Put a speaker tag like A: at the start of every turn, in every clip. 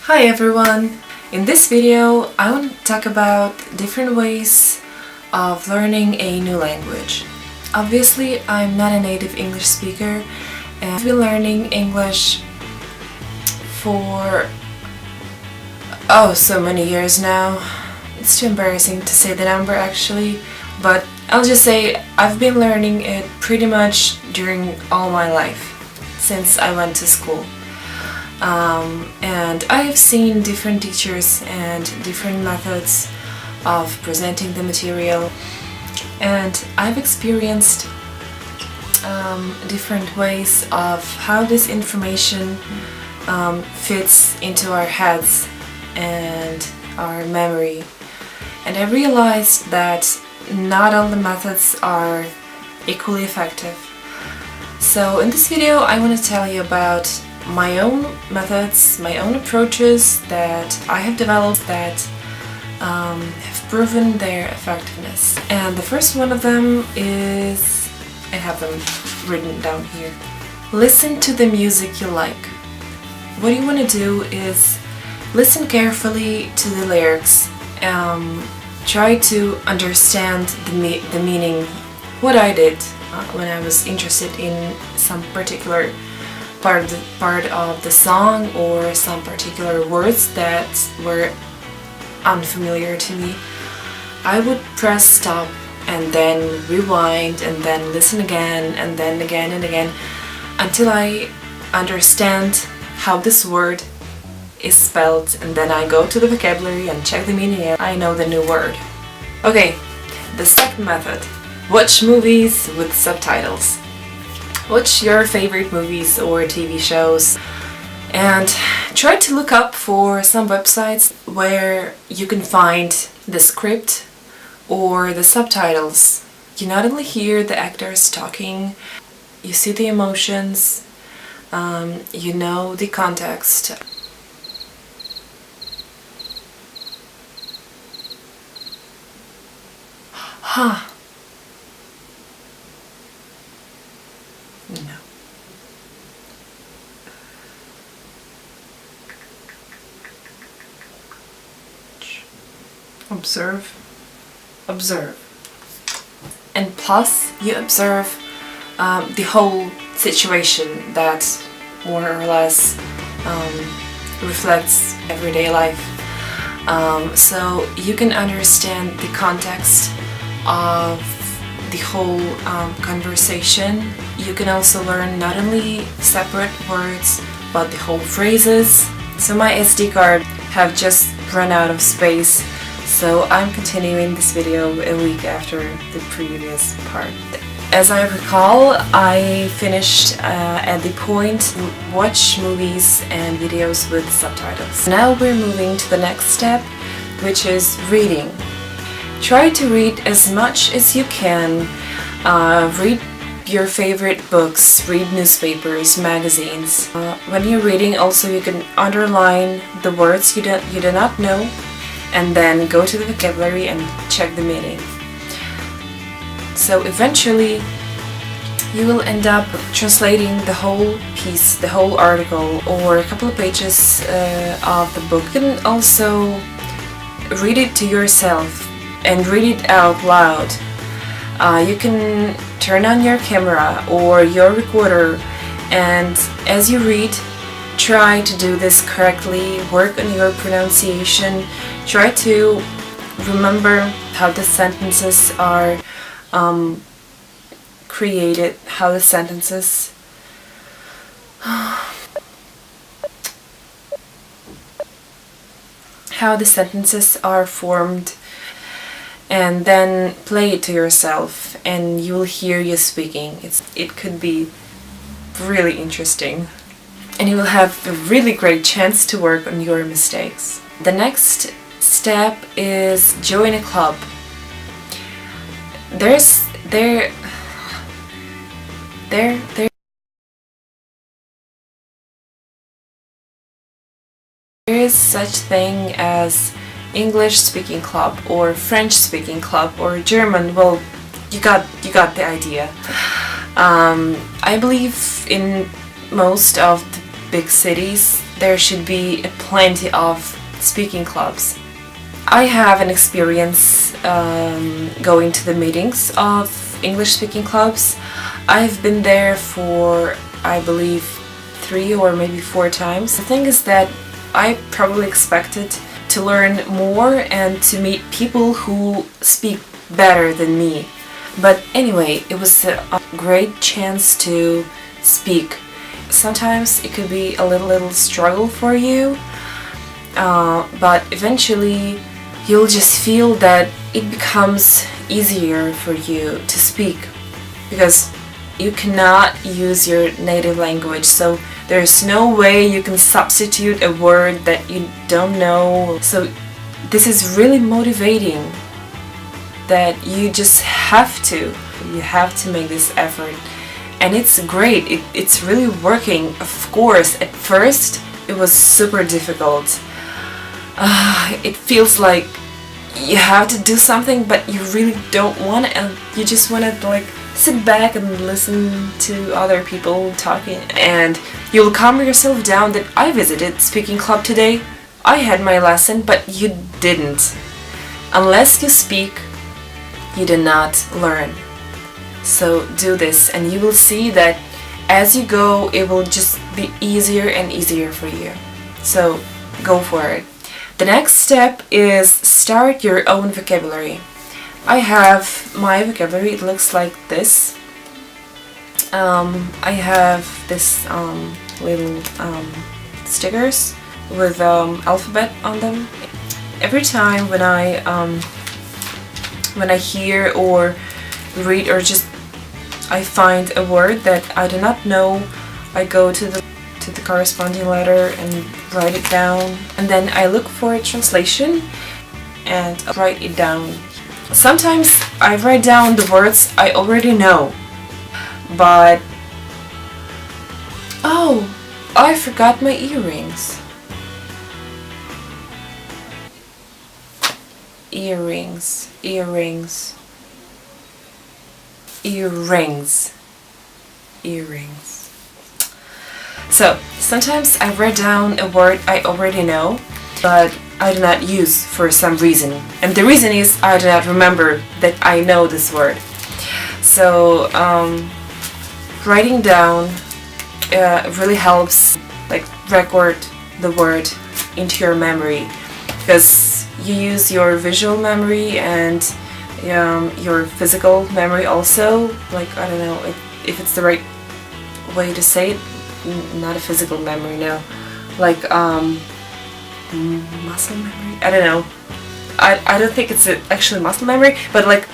A: Hi everyone! In this video I want to talk about different ways of learning a new language. Obviously I'm not a native English speaker and I've been learning English for so many years now. It's too embarrassing to say the number actually, but I'll just say I've been learning it pretty much during all my life since I went to school. And I've seen different teachers and different methods of presenting the material, and I've experienced different ways of how this information fits into our heads and our memory. And I realized that not all the methods are equally effective. So in this video I want to tell you about my own methods, my own approaches that I have developed that have proven their effectiveness. And the first one of them is, I have them written down here. Listen to the music you like. What you want to do is listen carefully to the lyrics. Try to understand the meaning. What I did when I was interested in some particular part of the song or some particular words that were unfamiliar to me, I would press stop and then rewind and then listen again and then again and again until I understand how this word is spelled, and then I go to the vocabulary and check the meaning and I know the new word. Okay, the second method. Watch movies with subtitles. Watch your favorite movies or TV shows and try to look up for some websites where you can find the script or the subtitles. You not only hear the actors talking, you see the emotions, you know the context. Huh. No. Observe. And plus, you observe the whole situation that more or less reflects everyday life. So you can understand the context of the whole conversation. You can also learn not only separate words but the whole phrases. So my SD card have just run out of space, so I'm continuing this video a week after the previous part. As I recall, I finished at the point watch movies and videos with subtitles. Now we're moving to the next step, which is reading. Try to read as much as you can. Read your favorite books, read newspapers, magazines. When you're reading, also you can underline the words you do not know, and then go to the vocabulary and check the meaning. So eventually you will end up translating the whole piece, the whole article, or a couple of pages of the book. You can also read it to yourself and read it out loud. You can turn on your camera or your recorder, and as you read, try to do this correctly, work on your pronunciation, try to remember how the sentences are created, how the sentences are formed, and then play it to yourself and you will hear you speaking. It could be really interesting, and you will have a really great chance to work on your mistakes. The next step is join a club. There is such thing as English speaking club or French speaking club or German. Well, you got the idea. I believe in most of big cities, there should be plenty of speaking clubs. I have an experience going to the meetings of English speaking clubs. I've been there for, I believe, 3 or maybe 4 times. The thing is that I probably expected to learn more and to meet people who speak better than me. But anyway, it was a great chance to speak. Sometimes it could be a little struggle for you, but eventually you'll just feel that it becomes easier for you to speak, because you cannot use your native language, so there's no way you can substitute a word that you don't know. So this is really motivating, that you just have to make this effort, and it's great. It's really working. Of course, at first it was super difficult. It feels like you have to do something, but you really don't want it, and you just want to like sit back and listen to other people talking, and you'll calm yourself down that I visited speaking club today. I had my lesson, but you didn't. Unless you speak, you do not learn. So do this, and you will see that as you go, it will just be easier and easier for you. So go for it. The next step is start your own vocabulary. I have my vocabulary, it looks like this. I have this little stickers with alphabet on them. Every time when I hear or read or just I find a word that I do not know, I go to the corresponding letter and write it down, and then I look for a translation and write it down. Sometimes I write down the words I already know, but oh, I forgot my earrings. Earrings. So sometimes I write down a word I already know, but I do not use for some reason. And the reason is I do not remember that I know this word. So writing down really helps, like, record the word into your memory, because you use your visual memory and your physical memory also. Like, I don't know if it's the right way to say it. Not a physical memory, no. Like muscle memory? I don't know. I don't think it's actually muscle memory, but like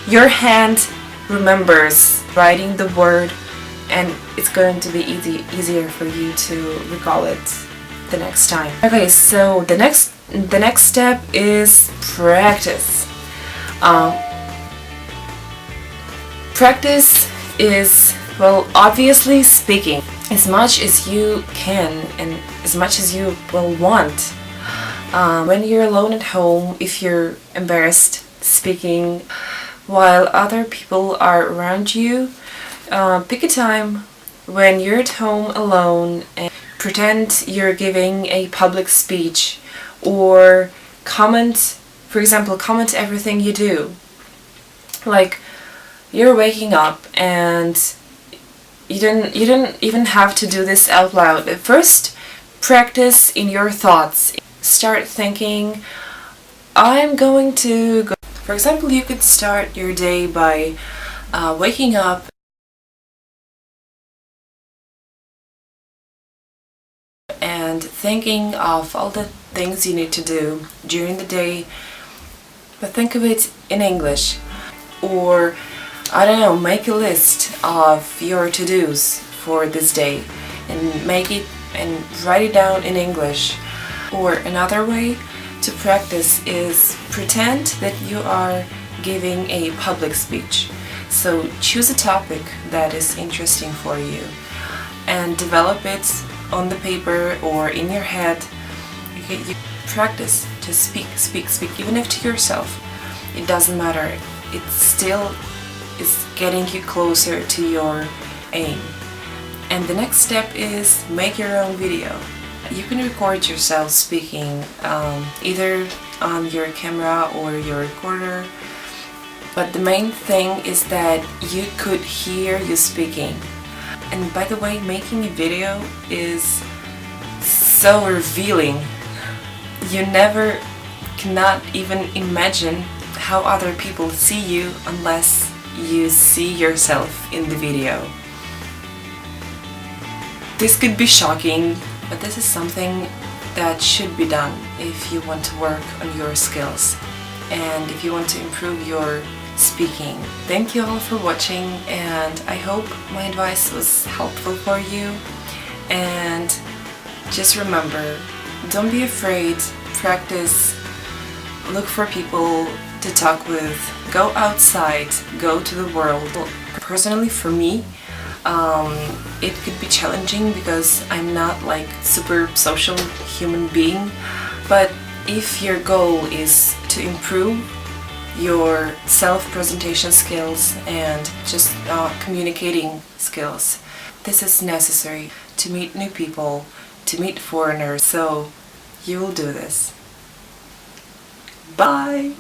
A: your hand remembers writing the word, and it's going to be easier for you to recall it the next time. Okay, so the next step is practice. Practice is, well, obviously speaking as much as you can and as much as you will want. When you're alone at home, if you're embarrassed speaking while other people are around you, pick a time when you're at home alone and pretend you're giving a public speech, or comment, for example, comment everything you do. Like, you're waking up and you didn't even have to do this out loud. First, practice in your thoughts. Start thinking, I'm going to go. For example, you could start your day by waking up and thinking of all the things you need to do during the day, but think of it in English. Or, I don't know, make a list of your to-dos for this day and make it and write it down in English. Or another way to practice is pretend that you are giving a public speech. So choose a topic that is interesting for you and develop it on the paper or in your head. You practice to speak, even if to yourself. It doesn't matter. It still is getting you closer to your aim. And the next step is make your own video. You can record yourself speaking either on your camera or your recorder, but the main thing is that you could hear you speaking. And by the way, making a video is so revealing. You never cannot even imagine how other people see you unless you see yourself in the video. This could be shocking, but this is something that should be done if you want to work on your skills and if you want to improve your speaking. Thank you all for watching, and I hope my advice was helpful for you. And just remember, don't be afraid, practice, look for people to talk with, go outside, go to the world. Personally, for me, it could be challenging because I'm not like super social human being, but if your goal is to improve your self-presentation skills and just communicating skills, this is necessary to meet new people, to meet foreigners, so you will do this. Bye!